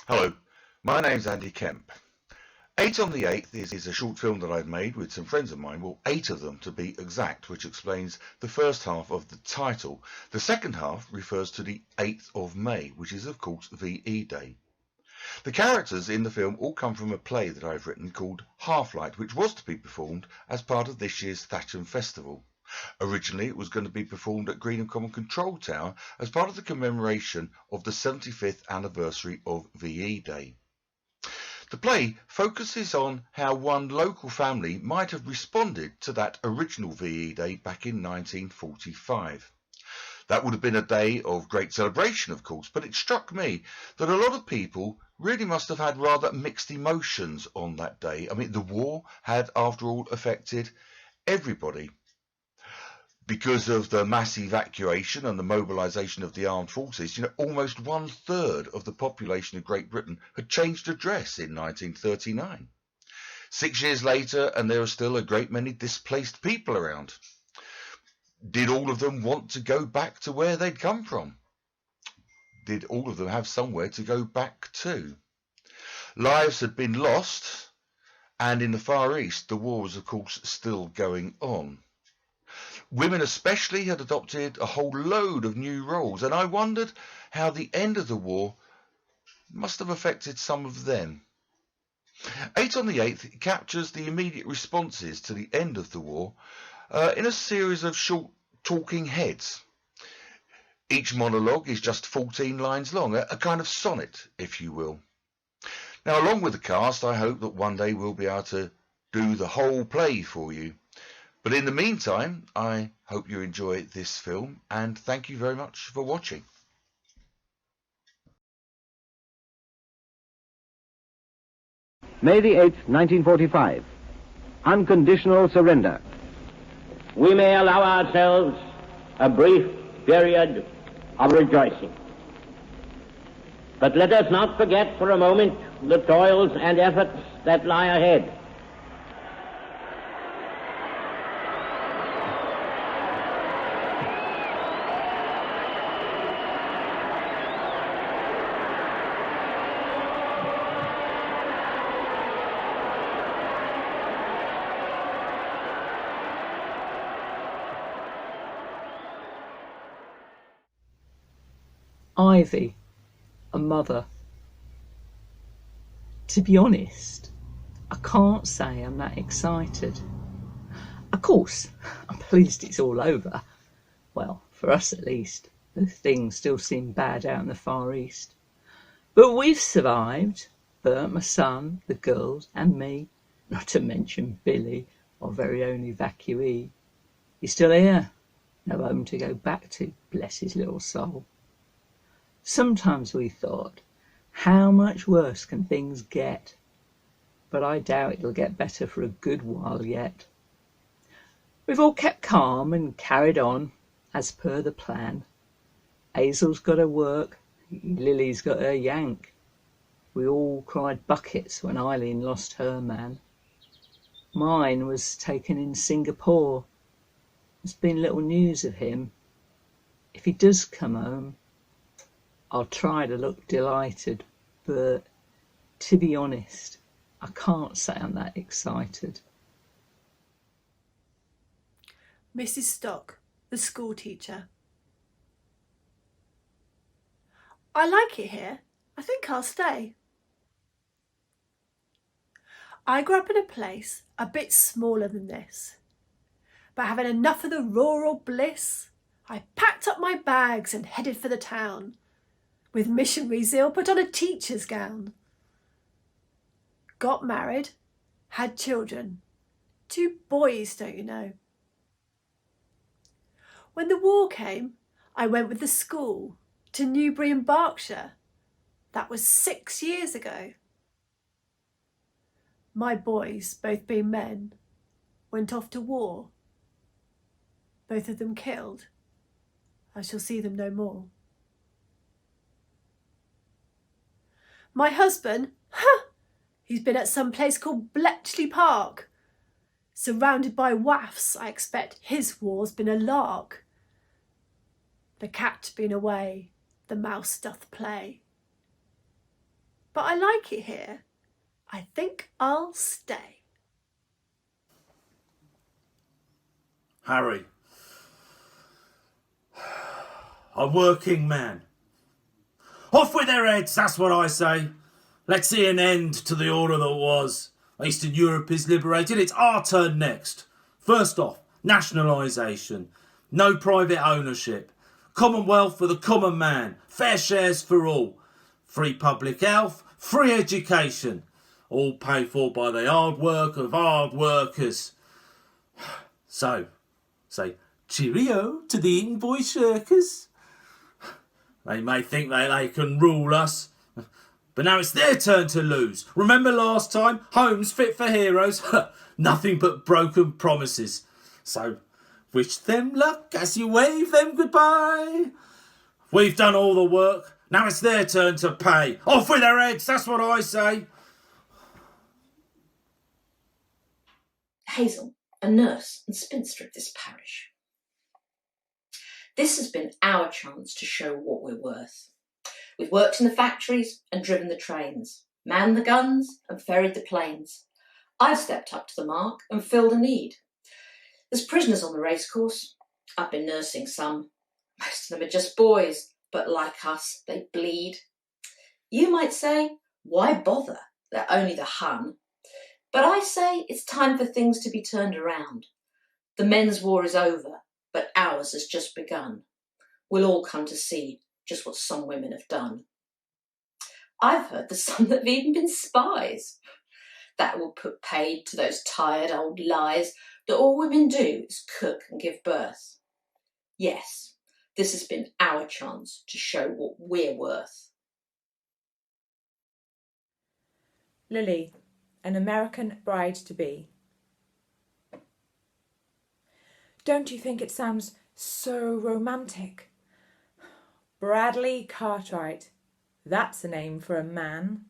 Hello, my name's Andy Kempe. 8 on the 8th is a short film that I've made with some friends of mine, well 8 of them to be exact, which explains the first half of the title. The second half refers to the 8th of May, which is of course VE Day. The characters in the film all come from a play that I've written called Half-Light, which was to be performed as part of this year's Thatcham Festival. Originally it was going to be performed at Greenham Common Control Tower as part of the commemoration of the 75th anniversary of VE Day. The play focuses on how one local family might have responded to that original VE Day back in 1945. That would have been a day of great celebration, of course, but it struck me that a lot of people really must have had rather mixed emotions on that day. I mean, the war had, after all, affected everybody. Because of the mass evacuation and the mobilisation of the armed forces, almost 1/3 of the population of Great Britain had changed address in 1939. 6 years later, and there are still a great many displaced people around. Did all of them want to go back to where they'd come from? Did all of them have somewhere to go back to? Lives had been lost, and in the Far East, the war was, of course, still going on. Women especially had adopted a whole load of new roles, and I wondered how the end of the war must have affected some of them. 8 on the 8th captures the immediate responses to the end of the war in a series of short talking heads. Each monologue is just 14 lines long, a kind of sonnet, if you will. Now, along with the cast, I hope that one day we'll be able to do the whole play for you. But in the meantime, I hope you enjoy this film, and thank you very much for watching. May the 8th, 1945. Unconditional surrender. We may allow ourselves a brief period of rejoicing. But let us not forget for a moment the toils and efforts that lie ahead. Ivy, a mother. To be honest, I can't say I'm that excited. Of course, I'm pleased it's all over. Well, for us at least. The things still seem bad out in the Far East. But we've survived. Bert, my son, the girls and me. Not to mention Billy, our very own evacuee. He's still here. No home to go back to, bless his little soul. Sometimes we thought, how much worse can things get? But I doubt it'll get better for a good while yet. We've all kept calm and carried on, as per the plan. Hazel's got her work, Lily's got her yank. We all cried buckets when Eileen lost her man. Mine was taken in Singapore. There's been little news of him. If he does come home, I'll try to look delighted, but to be honest, I can't say I'm that excited. Mrs. Stock, the school teacher. I like it here. I think I'll stay. I grew up in a place a bit smaller than this, but having enough of the rural bliss, I packed up my bags and headed for the town. With missionary zeal, put on a teacher's gown. Got married, had children, 2 boys, don't you know. When the war came, I went with the school to Newbury in Berkshire. That was 6 years ago. My boys, both being men, went off to war. Both of them killed. I shall see them no more. My husband, he's been at some place called Bletchley Park. Surrounded by waffs, I expect his war's been a lark. The cat being away, the mouse doth play. but I like it here. I think I'll stay. Harry. A working man. Off with their heads, that's what I say. Let's see an end to the order that was. Eastern Europe is liberated, it's our turn next. First off, nationalisation. No private ownership. Commonwealth for the common man. Fair shares for all. Free public health, free education. All paid for by the hard work of hard workers. So, say cheerio to the invoice shirkers. They may think that they can rule us, but now it's their turn to lose. Remember last time? Homes fit for heroes? Nothing but broken promises. So, wish them luck as you wave them goodbye. We've done all the work. Now it's their turn to pay. Off with their heads, that's what I say. Hazel, a nurse and spinster of this parish. This has been our chance to show what we're worth. We've worked in the factories and driven the trains, manned the guns and ferried the planes. I've stepped up to the mark and filled a need. There's prisoners on the racecourse. I've been nursing some. Most of them are just boys, but like us, they bleed. You might say, why bother? They're only the Hun. But I say it's time for things to be turned around. The men's war is over, but ours has just begun. We'll all come to see just what some women have done. I've heard there's some that have even been spies. That will put paid to those tired old lies that all women do is cook and give birth. Yes, this has been our chance to show what we're worth. Lily, an American bride-to-be. Don't you think it sounds so romantic? Bradley Cartwright, that's a name for a man.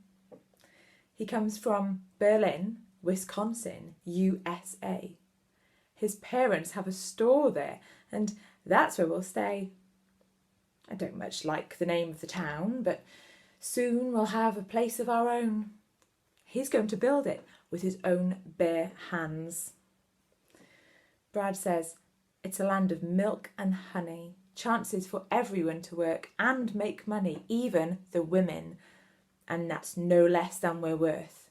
He comes from Berlin, Wisconsin, USA. His parents have a store there, and that's where we'll stay. I don't much like the name of the town, but soon we'll have a place of our own. He's going to build it with his own bare hands. Brad says it's a land of milk and honey, chances for everyone to work and make money, even the women, and that's no less than we're worth.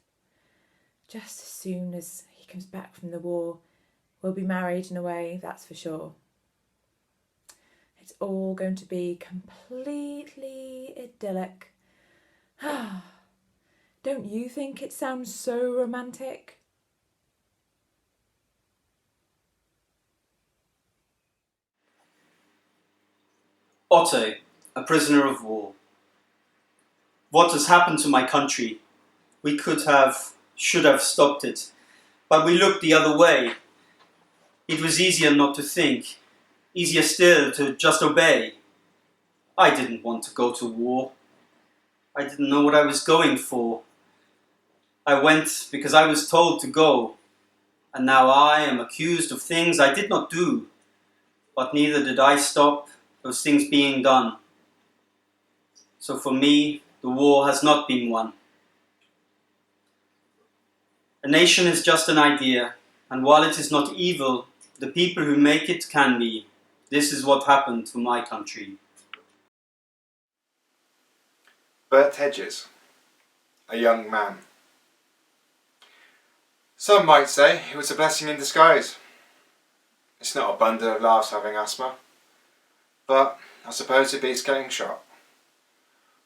Just as soon as he comes back from the war, we'll be married in a way, that's for sure. It's all going to be completely idyllic. Don't you think it sounds so romantic? Otto, a prisoner of war. What has happened to my country? We should have stopped it, but we looked the other way. It was easier not to think, easier still to just obey. I didn't want to go to war. I didn't know what I was going for. I went because I was told to go, and now I am accused of things I did not do, but neither did I stop those things being done. So for me, the war has not been won. A nation is just an idea, and while it is not evil, the people who make it can be. This is what happened to my country. Bert Hedges, a young man. Some might say it was a blessing in disguise. It's not a bundle of laughs having asthma, but I suppose it beats getting shot.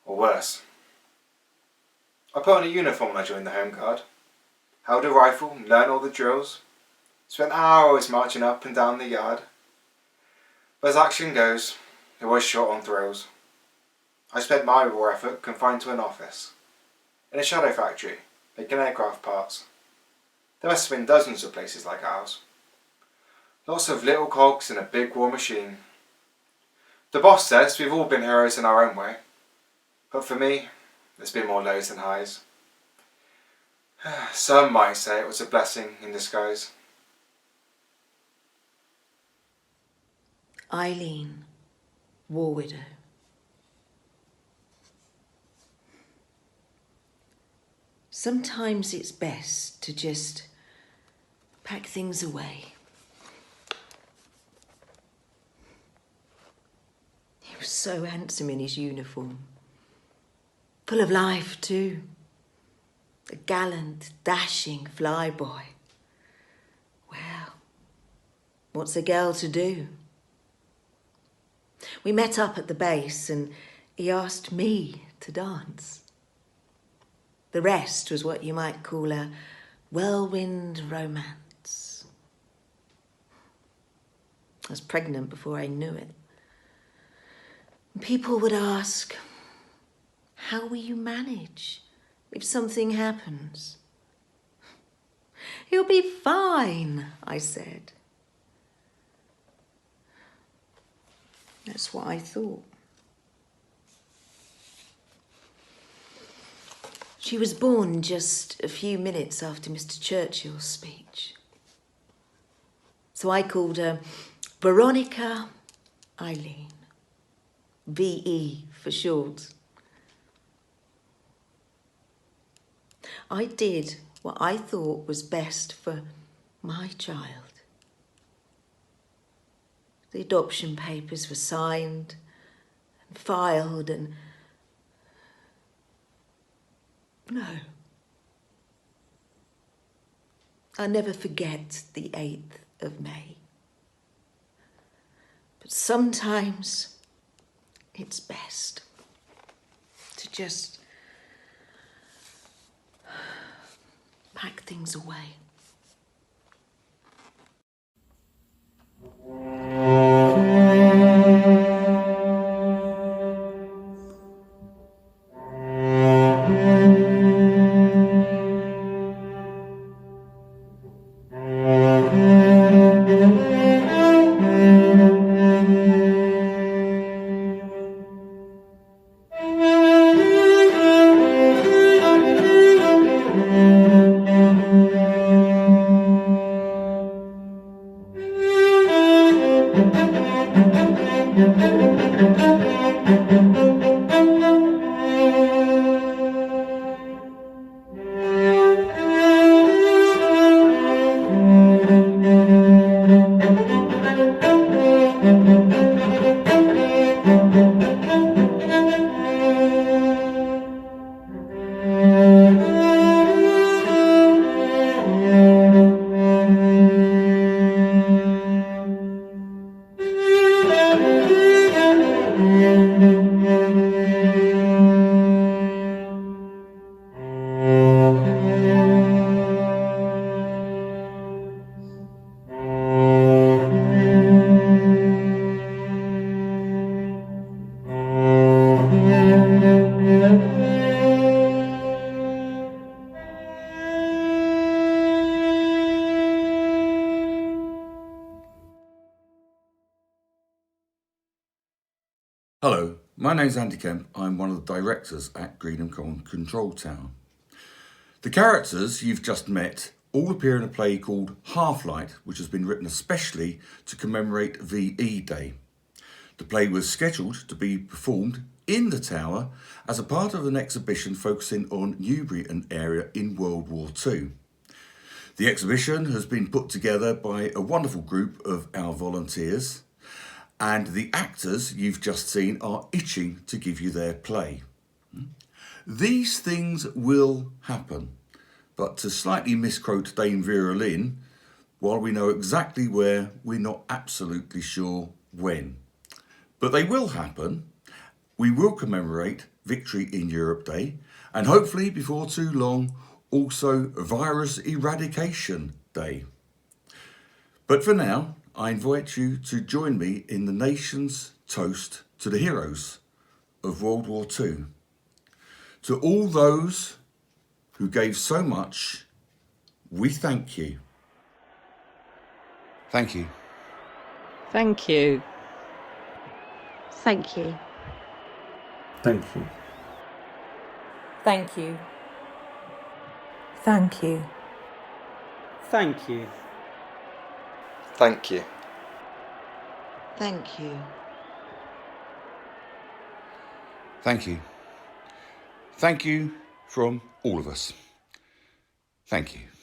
Or worse. I put on a uniform when I joined the Home Guard, held a rifle, learned all the drills, spent hours marching up and down the yard. But as action goes, it was short on thrills. I spent my war effort confined to an office, in a shadow factory, making aircraft parts. There must have been dozens of places like ours. Lots of little cogs in a big war machine. The boss says we've all been heroes in our own way, but for me, there's been more lows than highs. Some might say it was a blessing in disguise. Eileen, war widow. Sometimes it's best to just pack things away. He was so handsome in his uniform. Full of life, too. A gallant, dashing flyboy. Well, what's a girl to do? We met up at the base and he asked me to dance. The rest was what you might call a whirlwind romance. I was pregnant before I knew it. People would ask, how will you manage if something happens? He'll be fine, I said. That's what I thought. She was born just a few minutes after Mr. Churchill's speech. So I called her Veronica Eileen. VE for short. I did what I thought was best for my child. The adoption papers were signed and filed and... No. I'll never forget the 8th of May. But sometimes it's best to just pack things away. Hello, my name's Andy Kempe. I'm one of the directors at Greenham Common Control Tower. The characters you've just met all appear in a play called Half-Light, which has been written especially to commemorate VE Day. The play was scheduled to be performed in the tower as a part of an exhibition focusing on Newbury and area in World War II. The exhibition has been put together by a wonderful group of our volunteers, and the actors you've just seen are itching to give you their play. These things will happen, but to slightly misquote Dame Vera Lynn, while we know exactly where, we're not absolutely sure when. But they will happen. We will commemorate Victory in Europe Day, and hopefully before too long, also Virus Eradication Day. But for now, I invite you to join me in the nation's toast to the heroes of World War II. To all those who gave so much, we thank you. Thank you. Thank you. Thank you. Thank you. Thank you. Thank you. Thank you. Thank you. Thank you. Thank you. Thank you from all of us. Thank you.